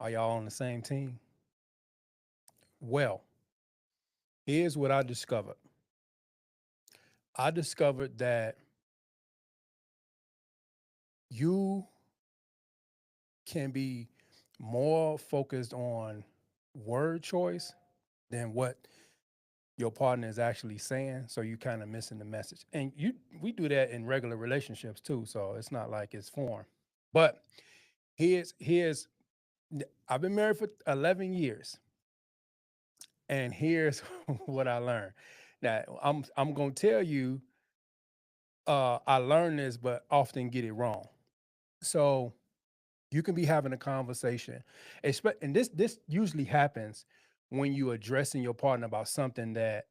Are y'all on the same team? Well, here's what I discovered. I discovered that you can be more focused on word choice than what your partner is actually saying. So you kind of missing the message. And we do that in regular relationships too. So it's not like it's foreign. But here's I've been married for 11 years. And here's what I learned. Now I'm gonna tell you, I learned this, but often get it wrong. So you can be having a conversation, and this usually happens when you addressing your partner about something that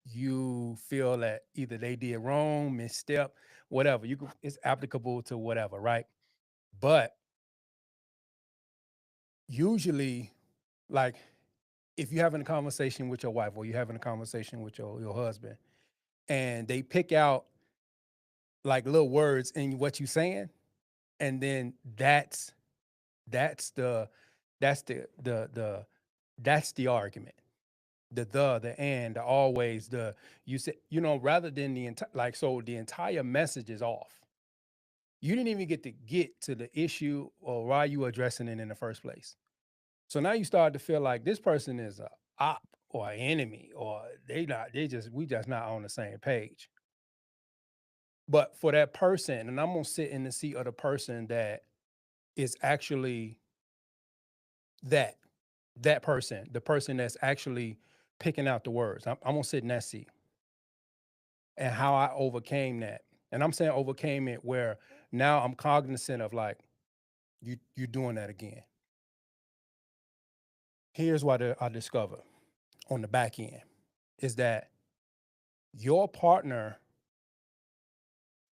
you feel that either they did wrong, misstep, whatever. It's applicable to whatever, right? But usually, like if you're having a conversation with your wife or you're having a conversation with your husband, and they pick out like little words in what you're saying, and then that's the that's the that's the argument. The and the always the you said, rather than the entire, like, so the entire message is off. You didn't even get to the issue or why you addressing it in the first place. So now you start to feel like this person is a op or an enemy, or we just not on the same page. But for that person, and I'm gonna sit in the seat of the person that is actually that that person, the person that's actually picking out the words. I'm gonna sit in that seat, and how I overcame that. And I'm saying overcame it where now I'm cognizant of, like, you doing that again. Here's what I discover on the back end is that your partner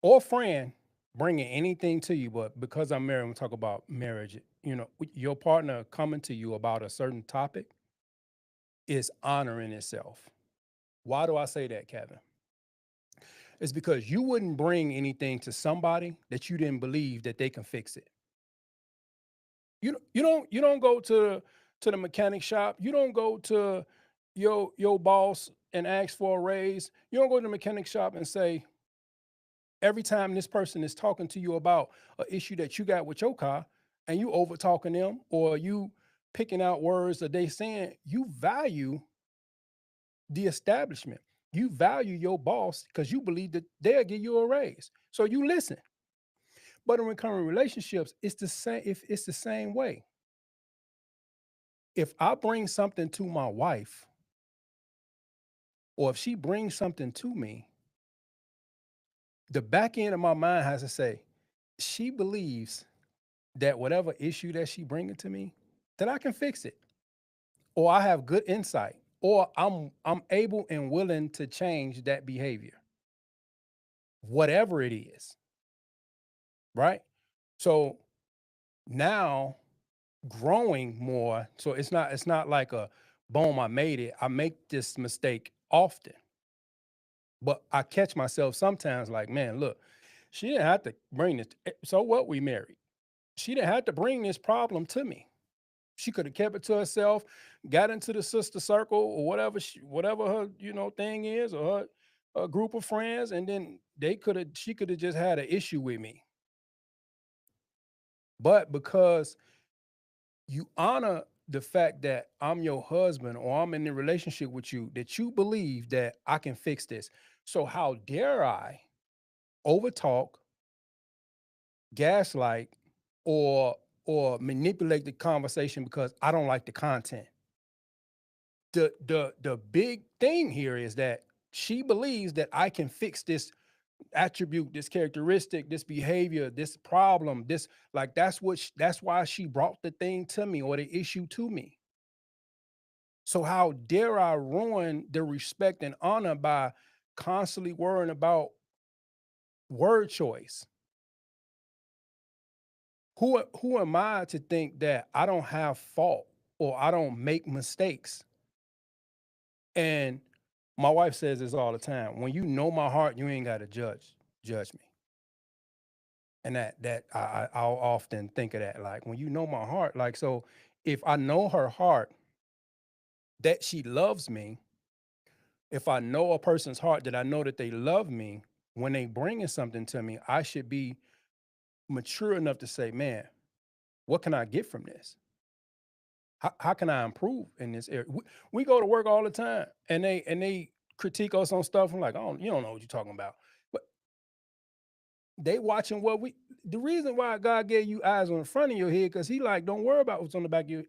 or friend bringing anything to you, but because I'm married, we talk about marriage. Your partner coming to you about a certain topic is honoring itself. Why do I say that, Kevin? It's because you wouldn't bring anything to somebody that you didn't believe that they can fix it. You don't go to the mechanic shop. You don't go to your boss and ask for a raise. You don't go to the mechanic shop and say, every time this person is talking to you about an issue that you got with your car, and you over talking them, or you picking out words that they saying, you value the establishment. You value your boss because you believe that they'll give you a raise. So you listen. But in recurring relationships, it's the same. If it's the same way, if I bring something to my wife, or if she brings something to me, the back end of my mind has to say, she believes that whatever issue that she bringing to me, that I can fix it, or I have good insight, or I'm able and willing to change that behavior, whatever it is, right? So now growing more, so it's not like a boom, I made it. I make this mistake often, but I catch myself sometimes like, man, look, she didn't have to bring this. So what, we married? She didn't have to bring this problem to me. She could have kept it to herself, got into the sister circle or whatever her thing is, or her a group of friends, and then she could have just had an issue with me. But because you honor the fact that I'm your husband or I'm in a relationship with you, that you believe that I can fix this. So how dare I overtalk, gaslight, or manipulate the conversation because I don't like the content? The big thing here is that she believes that I can fix this attribute, this characteristic, this behavior, this problem, this, like, that's why she brought the thing to me or the issue to me. So how dare I ruin the respect and honor by constantly worrying about word choice? Who am I to think that I don't have fault or I don't make mistakes? And my wife says this all the time. When you know my heart, you ain't got to judge me. And I'll often think of that, like, when you know my heart, like, so if I know her heart, that she loves me, if I know a person's heart, that I know that they love me, when they bringing something to me, I should be mature enough to say, man, what can I get from this? How can I improve in this area? We go to work all the time, and they critique us on stuff. I'm like, oh, you don't know what you're talking about. But they watching what we. The reason why God gave you eyes on the front of your head, because He like, don't worry about what's on the back of your.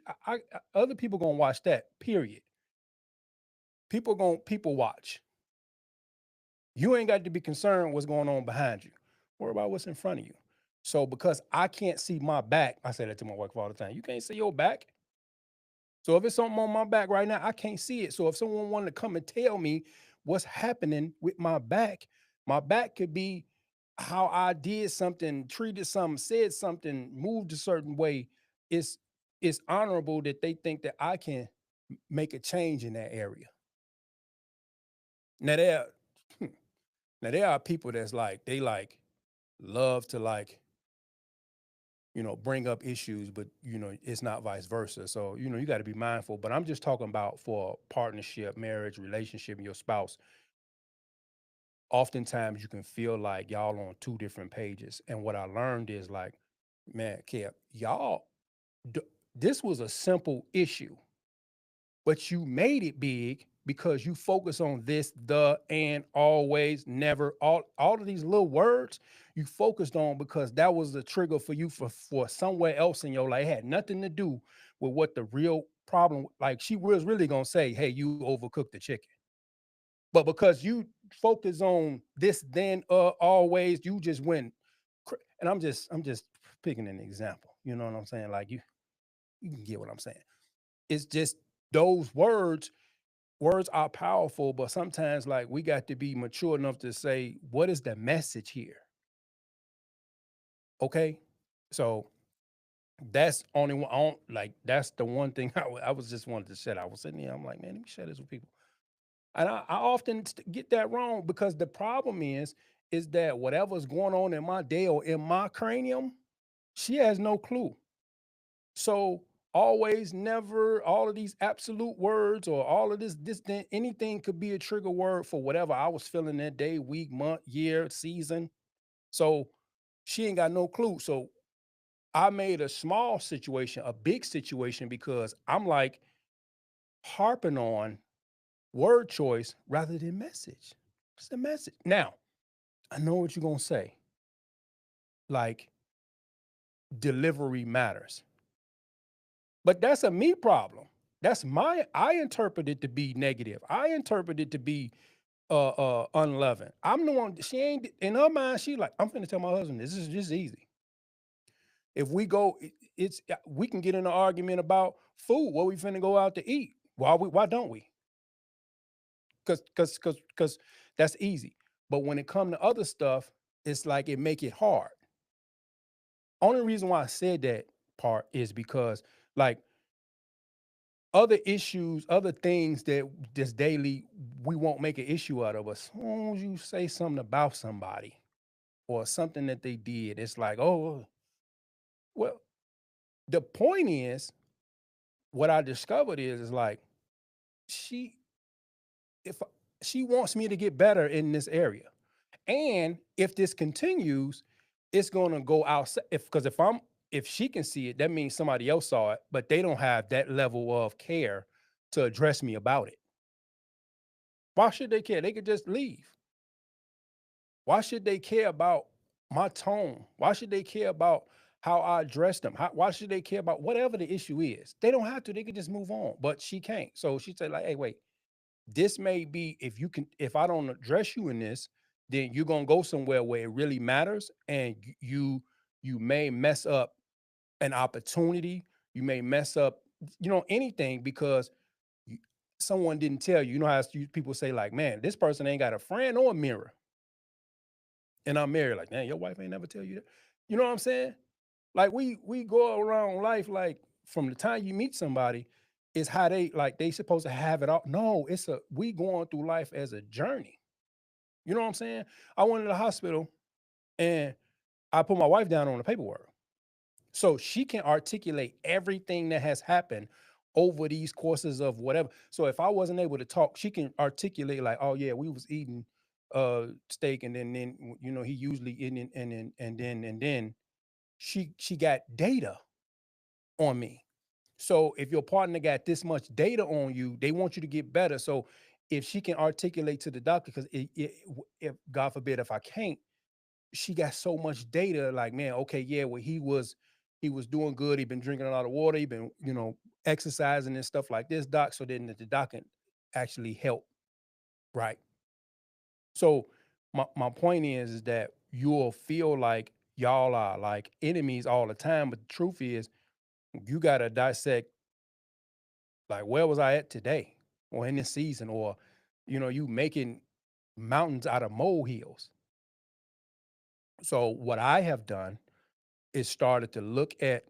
Other people gonna watch that. Period. People watch. You ain't got to be concerned what's going on behind you. Worry about what's in front of you. So because I can't see my back, I say that to my wife all the time. You can't see your back. So if it's something on my back right now, I can't see it. So if someone wanted to come and tell me what's happening with my back could be how I did something, treated something, said something, moved a certain way. It's it's honorable that they think that I can make a change in that area. Now there, now there are people that's like they like love to like bring up issues, but it's not vice versa. So, you got to be mindful. But I'm just talking about for partnership, marriage, relationship, and your spouse. Oftentimes you can feel like y'all on two different pages. And what I learned is like, man, Kev, d- this was a simple issue, but you made it big because you focus on this, the, and, always, never, all of these little words you focused on because that was the trigger for you for somewhere else in your life. It had nothing to do with what the real problem. Like she was really gonna say, "Hey, you overcooked the chicken," but because you focus on this, then, always, you just went. And I'm just picking an example. You know what I'm saying? Like you can get what I'm saying. It's just those words are powerful, but sometimes like we got to be mature enough to say, what is the message here? Okay. So that's only one like that's the one thing I was just wanted to share. I was sitting there, I'm like, man, let me share this with people. And I often get that wrong because the problem is that whatever's going on in my day or in my cranium, she has no clue. So always, never, all of these absolute words or all of this, then anything could be a trigger word for whatever I was feeling that day, week, month, year, season. So she ain't got no clue. So I made a small situation a big situation because I'm like harping on word choice rather than message. It's the message. Now, I know what you're gonna say. Like delivery matters. But that's a me problem. I interpret it to be negative. I interpret it to be unloving. I'm the one. She ain't in her mind. She like, I'm finna tell my husband this is just easy. If we go, we can get in an argument about food. What we finna go out to eat? Why don't we? Because that's easy. But when it come to other stuff, it's like it make it hard. Only reason why I said that part is because like other issues, other things that just daily we won't make an issue out of us. As soon as you say something about somebody or something that they did, it's like, oh, well, the point is, what I discovered is like she if she wants me to get better in this area. And if this continues, it's gonna go outside. If she can see it, that means somebody else saw it, but they don't have that level of care to address me about it. Why should they care? They could just leave. Why should they care about my tone? Why should they care about how I address them? Why should they care about whatever the issue is? They don't have to. They could just move on. But she can't. So she said, like, hey, wait, this may be if I don't address you in this, then you're gonna go somewhere where it really matters, and you may mess up an opportunity. You may mess up, anything because you, someone didn't tell you. You know how people say, like, man, this person ain't got a friend or a mirror. And I'm married, like, man, your wife ain't never tell you that. You know what I'm saying? Like we go around life like from the time you meet somebody, is how they supposed to have it all. No, we going through life as a journey. You know what I'm saying? I went to the hospital and I put my wife down on the paperwork. So she can articulate everything that has happened over these courses of whatever. So if I wasn't able to talk, she can articulate like, oh yeah, we was eating steak, and then you know, he usually eating it, and then she got data on me. So if your partner got this much data on you, they want you to get better. So if she can articulate to the doctor, because if God forbid if I can't, she got so much data. Like, man, okay, yeah, well, he was doing good. He been drinking a lot of water. He been, exercising and stuff like this, doc. So then the doc can actually help, right? So my point is that you'll feel like y'all are like enemies all the time, but the truth is you gotta dissect, like, where was I at today or in this season, or you making mountains out of molehills. So what I have done is started to look at,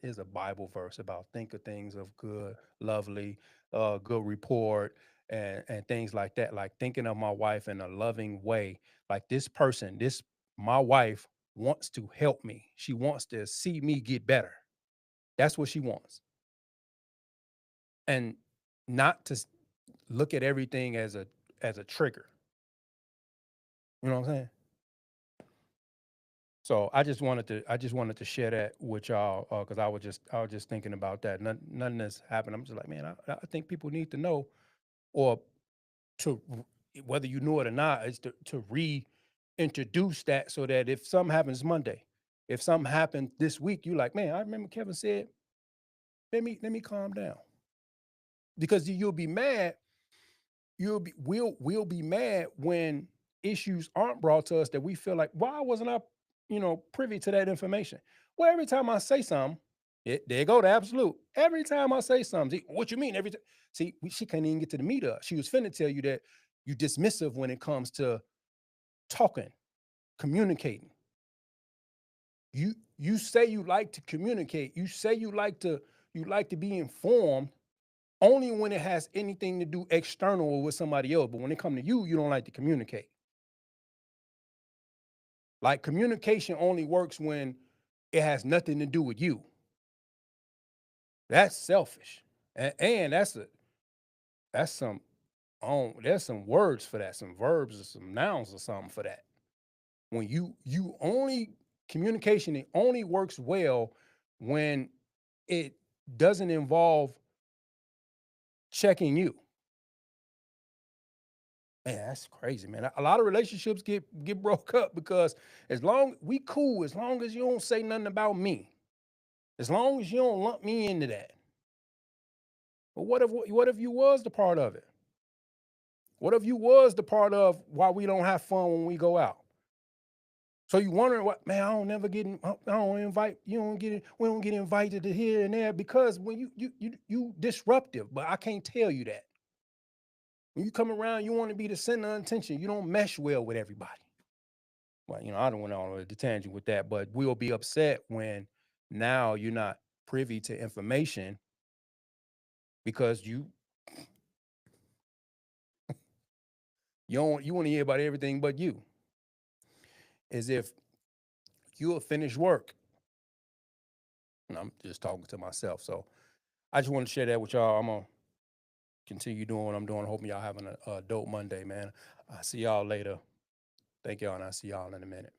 is a Bible verse about think of things of good, lovely, good report, and things like that. Like thinking of my wife in a loving way. Like this person, this my wife wants to help me. She wants to see me get better. That's what she wants. And not to look at everything as a trigger. You know what I'm saying? So I just wanted to share that with y'all, because I was just thinking about that. None of this happened. I'm just like, man, I think people need to know, or whether you know it or not, is to reintroduce that, so that if something happens Monday, if something happened this week, you like, man, I remember Kevin said, let me calm down, because you'll be mad. We'll be mad when issues aren't brought to us that we feel like, why wasn't I, privy to that information? Well, every time I say something, there go the absolute. Every time I say something, see, what you mean? Every time, see, she can't even get to the meat of. She was finna tell you that you dismissive when it comes to talking, communicating. You say you like to communicate. You say you like to be informed only when it has anything to do external or with somebody else. But when it come to you, you don't like to communicate. Like communication only works when it has nothing to do with you. That's selfish. And that's some there's some words for that, some verbs or some nouns or something for that. When you only communication, it only works well when it doesn't involve checking you. Man, that's crazy, man. A lot of relationships get broke up because as long we cool, as long as you don't say nothing about me, as long as you don't lump me into that. But what if you was the part of it? What if you was the part of why we don't have fun when we go out? So you wondering what, man? I don't never get I don't invite you don't get we don't get invited to here and there because when you disruptive, but I can't tell you that. When you come around, you want to be the center of attention. You don't mesh well with everybody. Well, I don't want on the tangent with that, but we'll be upset when now you're not privy to information because you want to hear about everything but you. As if you'll finish work. And I'm just talking to myself. So I just want to share that with y'all. I'm gonna continue doing what I'm doing. Hoping y'all having a dope Monday, man. I'll see y'all later. Thank y'all, and I'll see y'all in a minute.